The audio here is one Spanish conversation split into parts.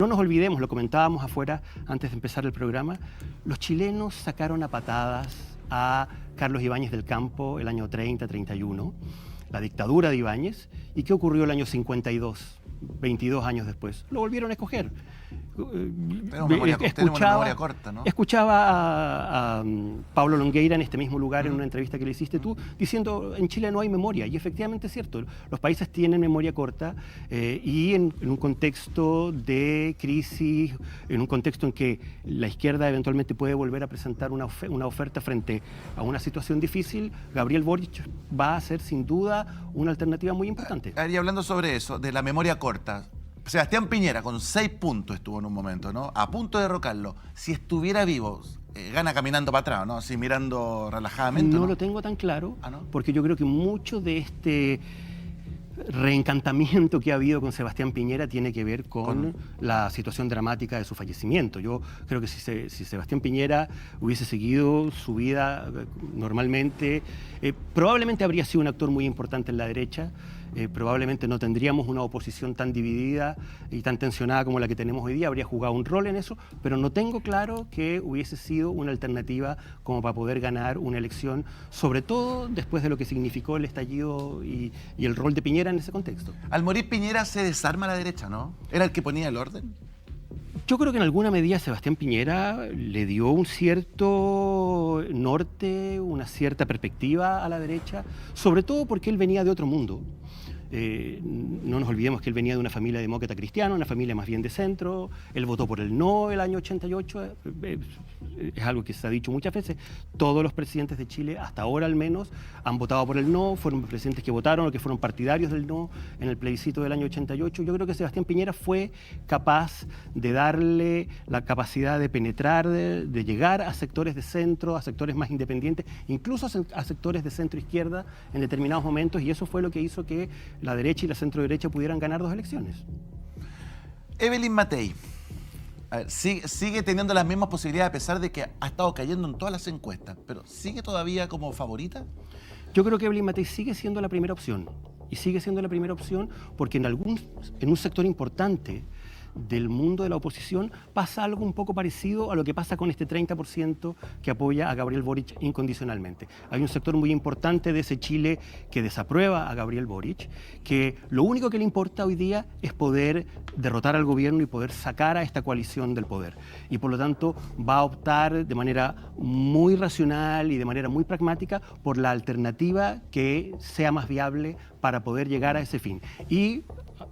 No nos olvidemos, lo comentábamos afuera antes de empezar el programa, los chilenos sacaron a patadas a Carlos Ibáñez del Campo el año 30-31, la dictadura de Ibáñez. ¿Y qué ocurrió el año 52, 22 años después? Lo volvieron a escoger. Tenemos memoria corta, ¿no? Escuchaba a Pablo Longueira en este mismo lugar, en una entrevista que le hiciste tú, diciendo en Chile no hay memoria. Y efectivamente es cierto, los países tienen memoria corta y en un contexto de crisis, en un contexto en que la izquierda eventualmente puede volver a presentar una oferta frente a una situación difícil, Gabriel Boric va a ser sin duda una alternativa muy importante. Y hablando sobre eso, de la memoria corta, Sebastián Piñera con 6 puntos estuvo en un momento, ¿no? A punto de derrocarlo. Si estuviera vivo, gana caminando para atrás, ¿no? Así mirando relajadamente. No lo tengo tan claro, ¿no? Porque yo creo que mucho de este reencantamiento que ha habido con Sebastián Piñera tiene que ver con la situación dramática de su fallecimiento. Yo creo que si Sebastián Piñera hubiese seguido su vida normalmente, probablemente habría sido un actor muy importante en la derecha. Probablemente no tendríamos una oposición tan dividida y tan tensionada como la que tenemos hoy día, habría jugado un rol en eso, pero no tengo claro que hubiese sido una alternativa como para poder ganar una elección, sobre todo después de lo que significó el estallido y el rol de Piñera en ese contexto. Al morir Piñera se desarma la derecha, ¿no? ¿Era el que ponía el orden? Yo creo que en alguna medida Sebastián Piñera le dio un cierto norte, una cierta perspectiva a la derecha, sobre todo porque él venía de otro mundo. No nos olvidemos que él venía de una familia demócrata cristiana, una familia más bien de centro. Él votó por el no el año 88, es algo que se ha dicho muchas veces. Todos los presidentes de Chile, hasta ahora al menos, han votado por el no, fueron presidentes que votaron o que fueron partidarios del no en el plebiscito del año 88. Yo creo que Sebastián Piñera fue capaz de darle la capacidad de penetrar, de llegar a sectores de centro, a sectores más independientes, incluso a sectores de centro-izquierda en determinados momentos, y eso fue lo que hizo que la derecha y la centro-derecha pudieran ganar 2 elecciones. Evelyn Matei, a ver, sigue teniendo las mismas posibilidades a pesar de que ha estado cayendo en todas las encuestas, pero ¿sigue todavía como favorita? Yo creo que Evelyn Matei sigue siendo la primera opción, y sigue siendo la primera opción porque en un sector importante del mundo de la oposición pasa algo un poco parecido a lo que pasa con este 30% que apoya a Gabriel Boric incondicionalmente. Hay un sector muy importante de ese Chile que desaprueba a Gabriel Boric, que lo único que le importa hoy día es poder derrotar al gobierno y poder sacar a esta coalición del poder. Y por lo tanto va a optar de manera muy racional y de manera muy pragmática por la alternativa que sea más viable para poder llegar a ese fin. Y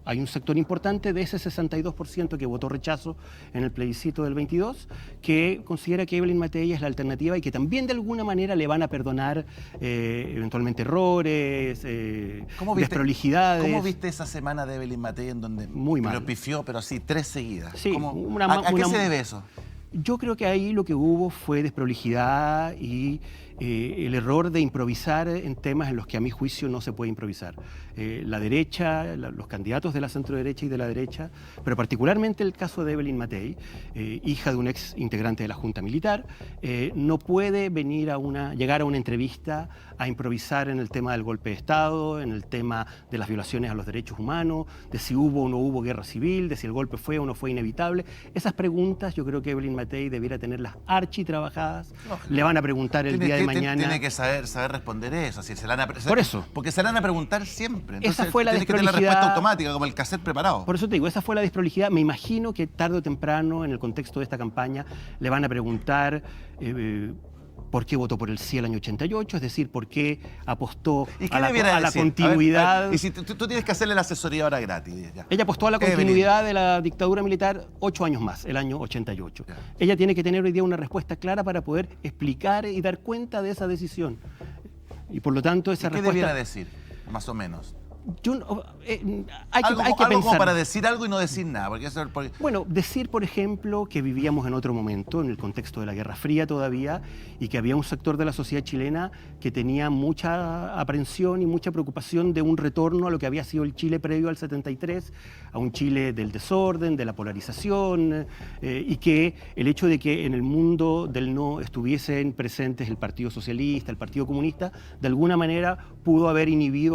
hay un sector importante de ese 62% que votó rechazo en el plebiscito del 22 que considera que Evelyn Matei es la alternativa y que también de alguna manera le van a perdonar eventualmente errores, desprolijidades. ¿Cómo viste esa semana de Evelyn Matei en donde muy mal, lo pifió, pero así 3 seguidas? Sí, ¿A qué se debe eso? Yo creo que ahí lo que hubo fue desprolijidad y el error de improvisar en temas en los que a mi juicio no se puede improvisar. La derecha, los candidatos de la centro-derecha y de la derecha, pero particularmente el caso de Evelyn Matei, hija de un ex integrante de la Junta Militar, no puede llegar a una entrevista a improvisar en el tema del golpe de Estado, en el tema de las violaciones a los derechos humanos, de si hubo o no hubo guerra civil, de si el golpe fue o no fue inevitable. Esas preguntas yo creo que Evelyn Matei debiera tenerlas architrabajadas. Le van a preguntar el día de mañana. Tiene que saber responder eso. Si se la van a, por eso. Porque se la van a preguntar siempre. Entonces, esa fue la desprolijidad. Tiene que tener la respuesta automática, como el cassette preparado. Por eso te digo, esa fue la desprolijidad. Me imagino que tarde o temprano, en el contexto de esta campaña, le van a preguntar por qué votó por el sí el año 88, es decir, por qué apostó a la continuidad. A ver, y si tú tienes que hacerle la asesoría ahora gratis. Ya. Ella apostó a la continuidad de la dictadura militar 8 años más, el año 88. Ya. Ella tiene que tener hoy día una respuesta clara para poder explicar y dar cuenta de esa decisión. Y por lo tanto, esa respuesta... ¿Qué debiera decir, más o menos? Hay que pensar. Como para decir algo y no decir nada. Bueno, decir, por ejemplo, que vivíamos en otro momento, en el contexto de la Guerra Fría todavía, y que había un sector de la sociedad chilena que tenía mucha aprensión y mucha preocupación de un retorno a lo que había sido el Chile previo al 73, a un Chile del desorden, de la polarización, y que el hecho de que en el mundo del no estuviesen presentes el Partido Socialista, el Partido Comunista, de alguna manera pudo haber inhibido